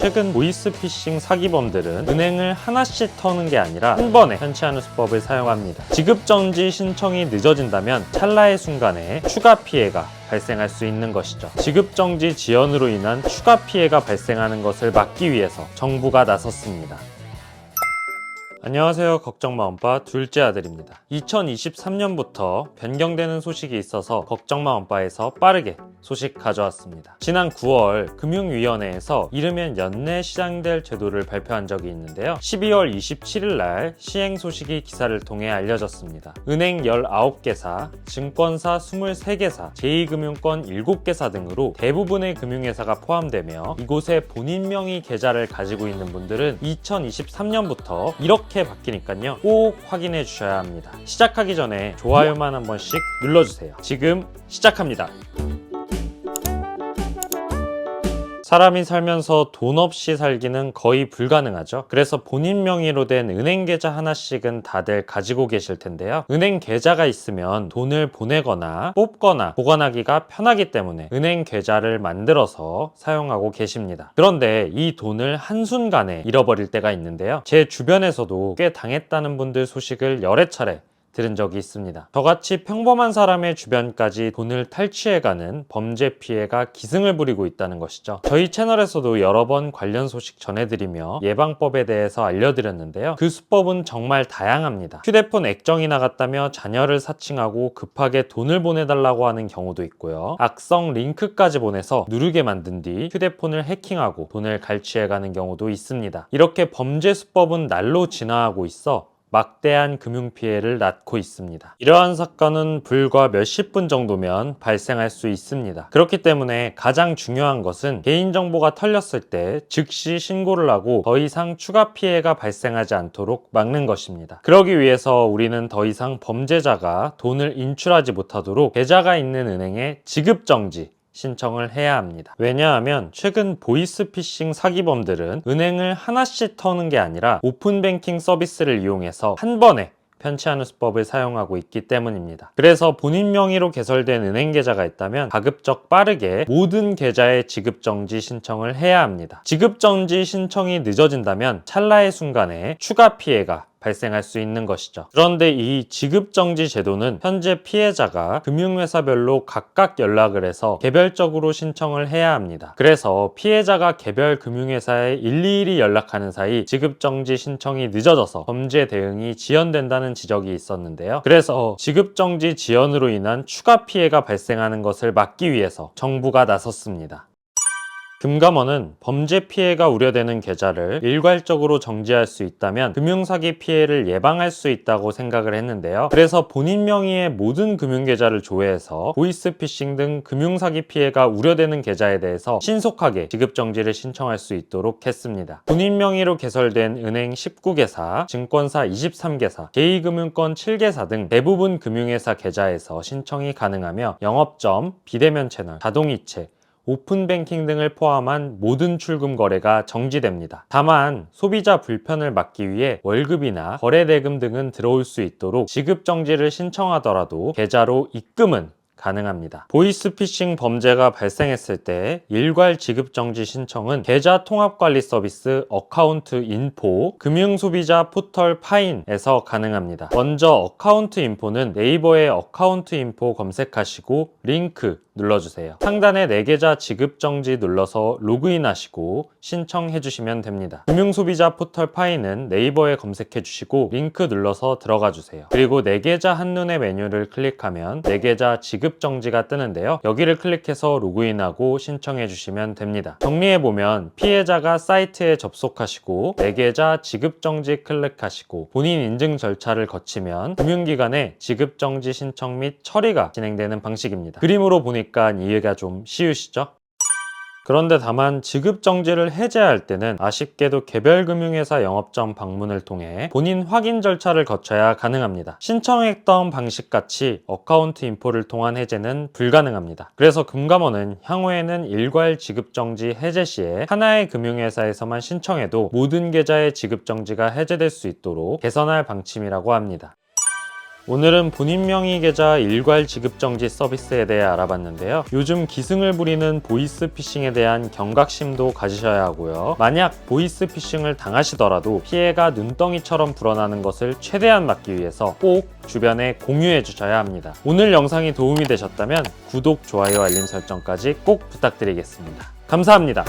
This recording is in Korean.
최근 보이스피싱 사기범들은 은행을 하나씩 터는 게 아니라 한 번에 편취하는 수법을 사용합니다. 지급정지 신청이 늦어진다면 찰나의 순간에 추가 피해가 발생할 수 있는 것이죠. 지급정지 지연으로 인한 추가 피해가 발생하는 것을 막기 위해서 정부가 나섰습니다. 안녕하세요. 걱정마엄빠 둘째 아들입니다. 2023년부터 변경되는 소식이 있어서 걱정마엄빠에서 빠르게 소식 가져왔습니다. 지난 9월 금융위원회에서 이르면 연내 시행될 제도를 발표한 적이 있는데요. 12월 27일 날 시행 소식이 기사를 통해 알려졌습니다. 은행 19개사, 증권사 23개사, 제2금융권 7개사 등으로 대부분의 금융회사가 포함되며 이곳에 본인 명의 계좌를 가지고 있는 분들은 2023년부터 이렇게 바뀌니까요. 꼭 확인해 주셔야 합니다. 시작하기 전에 좋아요만 한 번씩 눌러주세요. 지금 시작합니다. 사람이 살면서 돈 없이 살기는 거의 불가능하죠. 그래서 본인 명의로 된 은행 계좌 하나씩은 다들 가지고 계실 텐데요. 은행 계좌가 있으면 돈을 보내거나 뽑거나 보관하기가 편하기 때문에 은행 계좌를 만들어서 사용하고 계십니다. 그런데 이 돈을 한순간에 잃어버릴 때가 있는데요. 제 주변에서도 꽤 당했다는 분들 소식을 여러 차례 들은 적이 있습니다. 저같이 평범한 사람의 주변까지 돈을 탈취해가는 범죄 피해가 기승을 부리고 있다는 것이죠. 저희 채널에서도 여러 번 관련 소식 전해드리며 예방법에 대해서 알려드렸는데요. 그 수법은 정말 다양합니다. 휴대폰 액정이 나갔다며 자녀를 사칭하고 급하게 돈을 보내달라고 하는 경우도 있고요. 악성 링크까지 보내서 누르게 만든 뒤 휴대폰을 해킹하고 돈을 갈취해가는 경우도 있습니다. 이렇게 범죄 수법은 날로 진화하고 있어 막대한 금융피해를 낳고 있습니다. 이러한 사건은 불과 몇십 분 정도면 발생할 수 있습니다. 그렇기 때문에 가장 중요한 것은 개인정보가 털렸을 때 즉시 신고를 하고 더 이상 추가 피해가 발생하지 않도록 막는 것입니다. 그러기 위해서 우리는 더 이상 범죄자가 돈을 인출하지 못하도록 계좌가 있는 은행에 지급정지 신청을 해야 합니다. 왜냐하면 최근 보이스피싱 사기범들은 은행을 하나씩 터는 게 아니라 오픈뱅킹 서비스를 이용해서 한 번에 편취하는 수법을 사용하고 있기 때문입니다. 그래서 본인 명의로 개설된 은행 계좌가 있다면 가급적 빠르게 모든 계좌에 지급정지 신청을 해야 합니다. 지급정지 신청이 늦어진다면 찰나의 순간에 추가 피해가 발생할 수 있는 것이죠. 그런데 이 지급정지 제도는 현재 피해자가 금융회사별로 각각 연락을 해서 개별적으로 신청을 해야 합니다. 그래서 피해자가 개별 금융회사에 일일이 연락하는 사이 지급정지 신청이 늦어져서 범죄 대응이 지연된다는 지적이 있었는데요. 그래서 지급정지 지연으로 인한 추가 피해가 발생하는 것을 막기 위해서 정부가 나섰습니다. 금감원은 범죄 피해가 우려되는 계좌를 일괄적으로 정지할 수 있다면 금융사기 피해를 예방할 수 있다고 생각을 했는데요. 그래서 본인 명의의 모든 금융계좌를 조회해서 보이스피싱 등 금융사기 피해가 우려되는 계좌에 대해서 신속하게 지급정지를 신청할 수 있도록 했습니다. 본인 명의로 개설된 은행 19개사, 증권사 23개사, 제2금융권 7개사 등 대부분 금융회사 계좌에서 신청이 가능하며 영업점, 비대면 채널, 자동이체, 오픈뱅킹 등을 포함한 모든 출금 거래가 정지됩니다. 다만 소비자 불편을 막기 위해 월급이나 거래대금 등은 들어올 수 있도록 지급정지를 신청하더라도 계좌로 입금은 가능합니다. 보이스피싱 범죄가 발생했을 때 일괄 지급정지 신청은 계좌 통합관리 서비스 어카운트 인포, 금융소비자 포털 파인에서 가능합니다. 먼저 어카운트 인포는 네이버에 어카운트 인포 검색하시고 링크 눌러주세요. 상단에 내 계좌 지급정지 눌러서 로그인하시고 신청해주시면 됩니다. 금융소비자 포털 파이는 네이버에 검색해주시고 링크 눌러서 들어가주세요. 그리고 내 계좌 한눈에 메뉴를 클릭하면 내 계좌 지급정지가 뜨는데요. 여기를 클릭해서 로그인하고 신청해주시면 됩니다. 정리해보면 피해자가 사이트에 접속하시고 내 계좌 지급정지 클릭하시고 본인 인증 절차를 거치면 금융기관에 지급정지 신청 및 처리가 진행되는 방식입니다. 그림으로 보니까 이해가 좀 쉬우시죠? 그런데 다만 지급정지를 해제할 때는 아쉽게도 개별 금융회사 영업점 방문을 통해 본인 확인 절차를 거쳐야 가능합니다. 신청했던 방식같이 어카운트 인포를 통한 해제는 불가능합니다. 그래서 금감원은 향후에는 일괄 지급정지 해제 시에 하나의 금융회사에서만 신청해도 모든 계좌의 지급정지가 해제될 수 있도록 개선할 방침이라고 합니다. 오늘은 본인 명의 계좌 일괄 지급 정지 서비스에 대해 알아봤는데요. 요즘 기승을 부리는 보이스피싱에 대한 경각심도 가지셔야 하고요. 만약 보이스피싱을 당하시더라도 피해가 눈덩이처럼 불어나는 것을 최대한 막기 위해서 꼭 주변에 공유해 주셔야 합니다. 오늘 영상이 도움이 되셨다면 구독, 좋아요, 알림 설정까지 꼭 부탁드리겠습니다. 감사합니다.